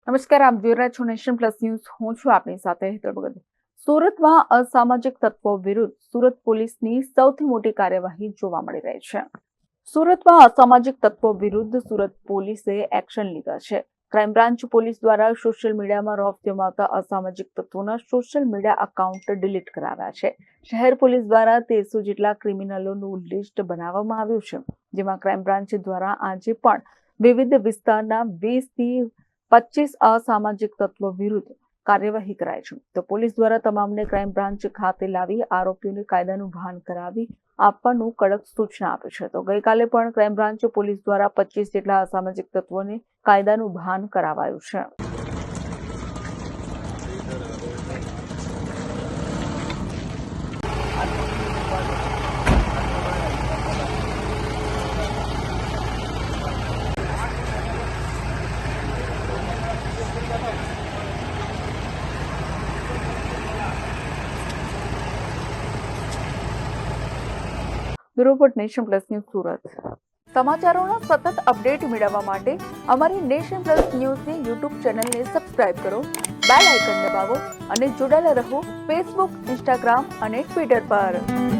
નમસ્કાર, આપ જોઈ રહ્યા છો નેશન પ્લસ ન્યૂઝ. હું છું આપની સાથે હેતલ ભગત. સુરતમાં અસામાજિક તત્વો વિરુદ્ધ સુરત પોલીસની સૌથી મોટી કાર્યવાહી જોવા મળી રહી છે. સુરતમાં અસામાજિક તત્વો વિરુદ્ધ સુરત પોલીસે એક્શન લીધા છે. ક્રાઇમ બ્રાન્ચ પોલીસ દ્વારા સોશિયલ મીડિયામાં રોફ જમાવતા અસામાજિક તત્વોના સોશિયલ મીડિયા એકાઉન્ટ ડિલીટ કરાવ્યા છે. શહેર પોલીસ દ્વારા 1300 જેટલા ક્રિમિનલોનું લિસ્ટ બનાવવામાં આવ્યું છે, જેમાં ક્રાઇમ બ્રાન્ચ દ્વારા આજે પણ વિવિધ વિસ્તારના 20 થી 25 અસામાજિક તત્વો વિરુદ્ધ કાર્યવાહી કરાઈ છે. તો પોલીસ દ્વારા તમામને ક્રાઇમ બ્રાન્ચ ખાતે લાવી આરોપીઓને કાયદાનું ભાન કરાવી આપવાનું કડક સૂચના આપી છે. તો ગઈકાલે પણ ક્રાઇમ બ્રાન્ચ પોલીસ દ્વારા 25 જેટલા અસામાજિક તત્વોને કાયદાનું ભાન કરાવાયું છે. Bureau report, Nation plus news, Surat. સમાચારોના સતત અપડેટ મેળવવા માટે અમારી નેશન પ્લસ ન્યૂઝની યુટ્યુબ ચેનલને સબસ્ક્રાઇબ કરો, બેલ આઇકન દબાવો અને જોડાયેલા રહો ફેસબુક, ઇન્સ્ટાગ્રામ અને ટ્વિટર પર.